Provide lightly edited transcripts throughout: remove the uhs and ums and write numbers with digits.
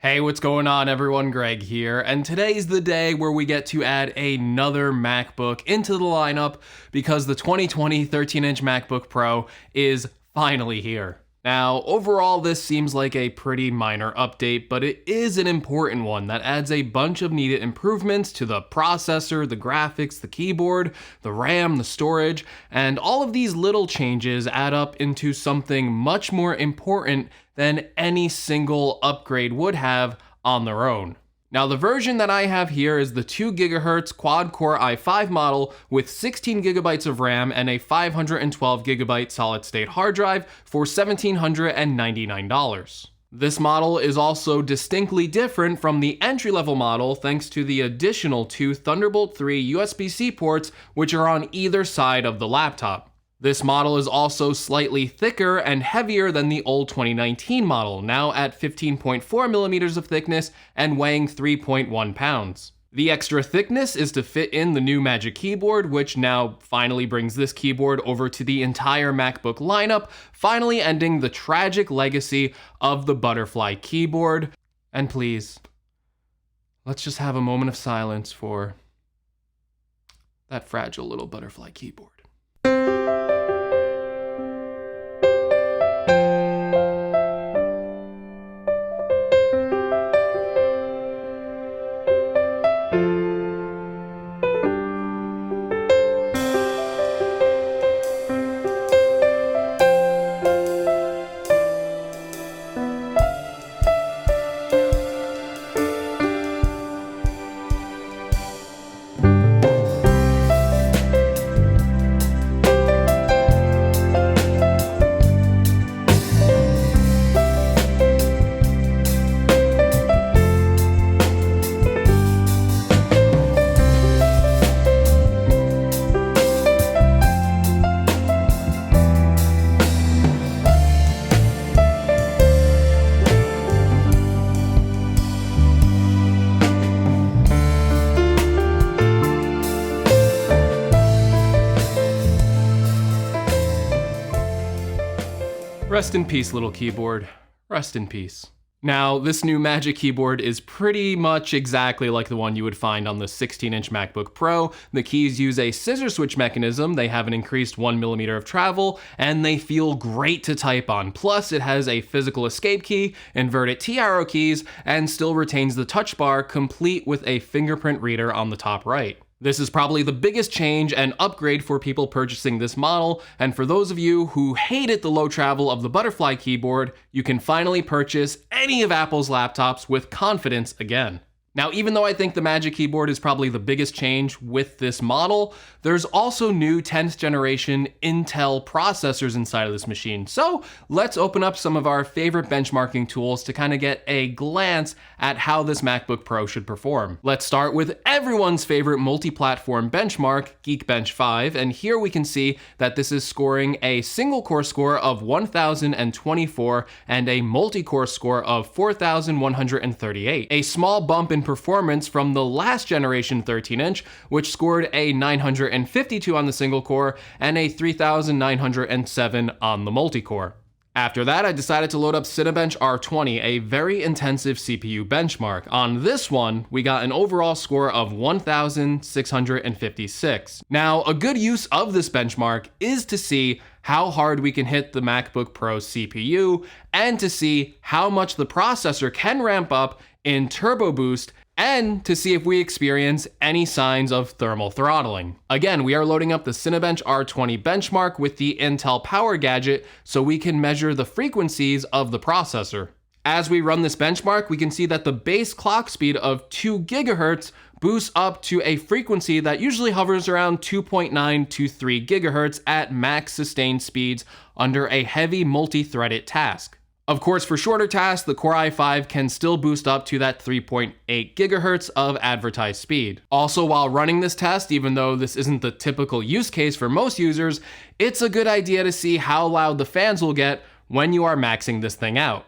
Hey, what's going on everyone? Greg here, and today's the day where we get to add another MacBook into the lineup because the 2020 13-inch MacBook Pro is finally here. Now, overall this seems like a pretty minor update, but it is an important one that adds a bunch of needed improvements to the processor, the graphics, the keyboard, the RAM, the storage, and all of these little changes add up into something much more important than any single upgrade would have on their own. Now, the version that I have here is the 2 GHz quad-core i5 model with 16 GB of RAM and a 512 GB solid-state hard drive for $1,799. This model is also distinctly different from the entry-level model thanks to the additional 2 Thunderbolt 3 USB-C ports which are on either side of the laptop. This model is also slightly thicker and heavier than the old 2019 model, now at 15.4 millimeters of thickness and weighing 3.1 pounds. The extra thickness is to fit in the new Magic Keyboard, which now finally brings this keyboard over to the entire MacBook lineup, finally ending the tragic legacy of the butterfly keyboard. And please, let's just have a moment of silence for that fragile little butterfly keyboard. Rest in peace, little keyboard. Rest in peace. Now, this new Magic Keyboard is pretty much exactly like the one you would find on the 16-inch MacBook Pro. The keys use a scissor switch mechanism, they have an increased 1mm of travel, and they feel great to type on. Plus, it has a physical escape key, inverted T-arrow keys, and still retains the touch bar, complete with a fingerprint reader on the top right. This is probably the biggest change and upgrade for people purchasing this model, and for those of you who hated the low travel of the butterfly keyboard, you can finally purchase any of Apple's laptops with confidence again. Now, even though I think the Magic Keyboard is probably the biggest change with this model, there's also new 10th generation Intel processors inside of this machine. So let's open up some of our favorite benchmarking tools to kind of get a glance at how this MacBook Pro should perform. Let's start with everyone's favorite multi-platform benchmark, Geekbench 5, and here we can see that this is scoring a single core score of 1,024 and a multi-core score of 4,138. A small bump in performance from the last generation 13-inch, which scored a 952 on the single core and a 3,907 on the multi-core. After that, I decided to load up Cinebench R20, a very intensive CPU benchmark. On this one, we got an overall score of 1,656. Now, a good use of this benchmark is to see how hard we can hit the MacBook Pro CPU and to see how much the processor can ramp up in turbo boost and to see if we experience any signs of thermal throttling. Again, we are loading up the Cinebench R20 Benchmark with the Intel Power Gadget so we can measure the frequencies of the processor. As we run this benchmark, we can see that the base clock speed of 2 GHz boosts up to a frequency that usually hovers around 2.9 to 3 GHz at max sustained speeds under a heavy multi-threaded task. Of course, for shorter tasks, the Core i5 can still boost up to that 3.8 GHz of advertised speed. Also, while running this test, even though this isn't the typical use case for most users, it's a good idea to see how loud the fans will get when you are maxing this thing out.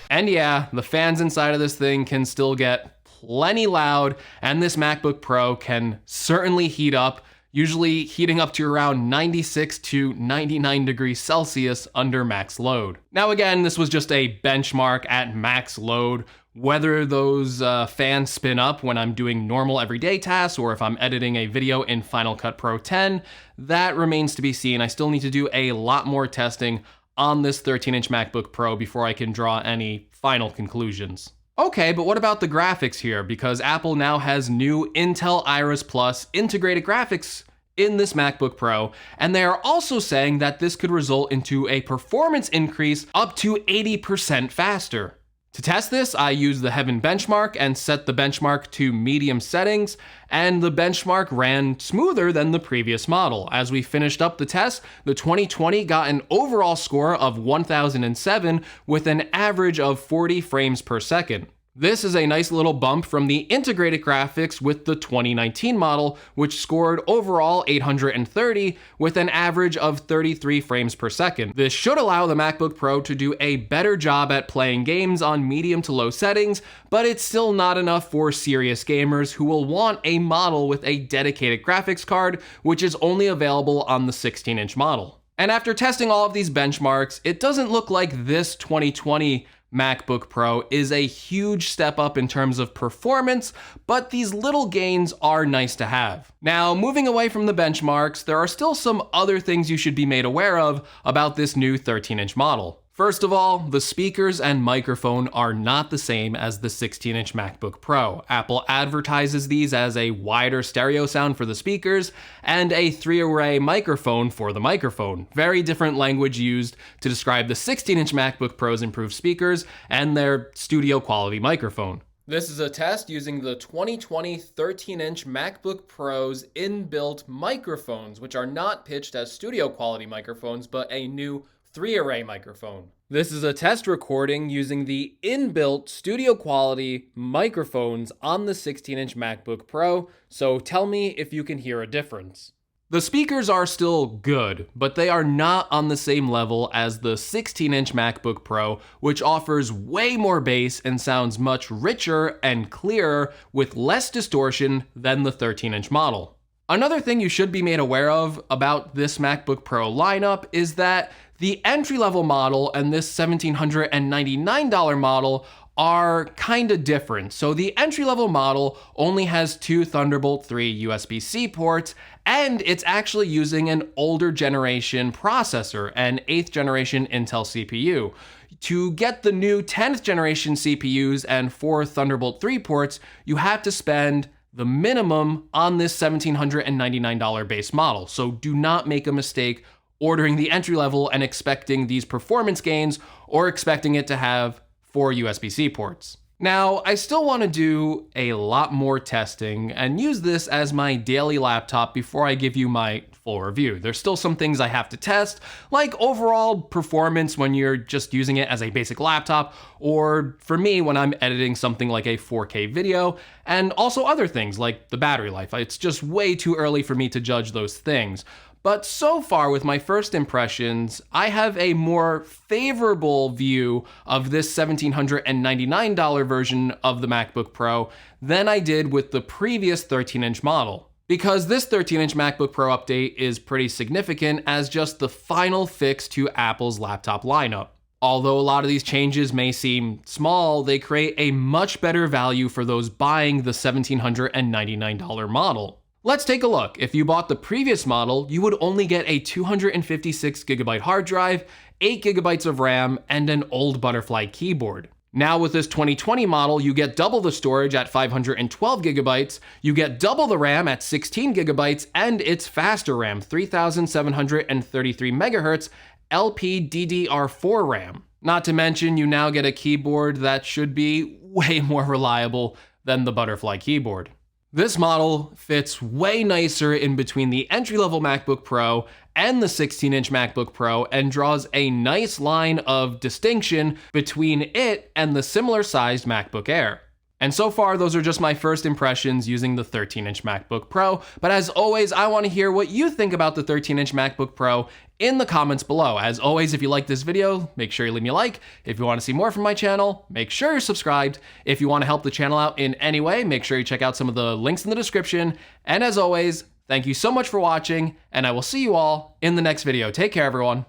And yeah, the fans inside of this thing can still get plenty loud, and this MacBook Pro can certainly heat up usually heating up to around 96 to 99 degrees Celsius under max load. Now again, this was just a benchmark at max load. Whether those fans spin up when I'm doing normal everyday tasks or if I'm editing a video in Final Cut Pro 10, that remains to be seen. I still need to do a lot more testing on this 13-inch MacBook Pro before I can draw any final conclusions. Okay, but what about the graphics here? Because Apple now has new Intel Iris Plus integrated graphics in this MacBook Pro, and they are also saying that this could result into a performance increase up to 80% faster. To test this, I used the Heaven benchmark and set the benchmark to medium settings, and the benchmark ran smoother than the previous model. As we finished up the test, the 2020 got an overall score of 1007 with an average of 40 frames per second. This is a nice little bump from the integrated graphics with the 2019 model, which scored overall 830 with an average of 33 frames per second. This should allow the MacBook Pro to do a better job at playing games on medium to low settings, but it's still not enough for serious gamers who will want a model with a dedicated graphics card, which is only available on the 16-inch model. And after testing all of these benchmarks, it doesn't look like this 2020 MacBook Pro is a huge step up in terms of performance, but these little gains are nice to have. Now, moving away from the benchmarks, there are still some other things you should be made aware of about this new 13-inch model. First of all, the speakers and microphone are not the same as the 16-inch MacBook Pro. Apple advertises these as a wider stereo sound for the speakers and a 3-array microphone for the microphone. Very different language used to describe the 16-inch MacBook Pro's improved speakers and their studio quality microphone. This is a test using the 2020 13-inch MacBook Pro's inbuilt microphones, which are not pitched as studio quality microphones, but a new 3-array microphone. This is a test recording using the inbuilt studio quality microphones on the 16-inch MacBook Pro, so tell me if you can hear a difference. The speakers are still good, but they are not on the same level as the 16-inch MacBook Pro, which offers way more bass and sounds much richer and clearer with less distortion than the 13-inch model. Another thing you should be made aware of about this MacBook Pro lineup is that the entry-level model and this $1,799 model are kind of different. So the entry-level model only has 2 Thunderbolt 3 USB-C ports, and it's actually using an older generation processor, an 8th generation Intel CPU. To get the new 10th generation CPUs and 4 Thunderbolt 3 ports, you have to spend the minimum on this $1,799 base model. So do not make a mistake ordering the entry level and expecting these performance gains or expecting it to have 4 USB-C ports. Now, I still want to do a lot more testing and use this as my daily laptop before I give you my full review. There's still some things I have to test, like overall performance when you're just using it as a basic laptop, or for me when I'm editing something like a 4K video, and also other things like the battery life. It's just way too early for me to judge those things. But so far with my first impressions, I have a more favorable view of this $1,799 version of the MacBook Pro than I did with the previous 13-inch model. Because this 13-inch MacBook Pro update is pretty significant as just the final fix to Apple's laptop lineup. Although a lot of these changes may seem small, they create a much better value for those buying the $1,799 model. Let's take a look. If you bought the previous model, you would only get a 256GB hard drive, 8GB of RAM, and an old Butterfly keyboard. Now with this 2020 model, you get double the storage at 512GB, you get double the RAM at 16GB, and it's faster RAM, 3733 MHz LPDDR4 RAM. Not to mention, you now get a keyboard that should be way more reliable than the Butterfly keyboard. This model fits way nicer in between the entry-level MacBook Pro and the 16-inch MacBook Pro and draws a nice line of distinction between it and the similar-sized MacBook Air. And so far, those are just my first impressions using the 13-inch MacBook Pro, but as always, I want to hear what you think about the 13-inch MacBook Pro in the comments below. As always, if you like this video, make sure you leave me a like. If you want to see more from my channel, make sure you're subscribed. If you want to help the channel out in any way, make sure you check out some of the links in the description. And as always, Thank you so much for watching, and I will see you all in the next video. Take care, everyone.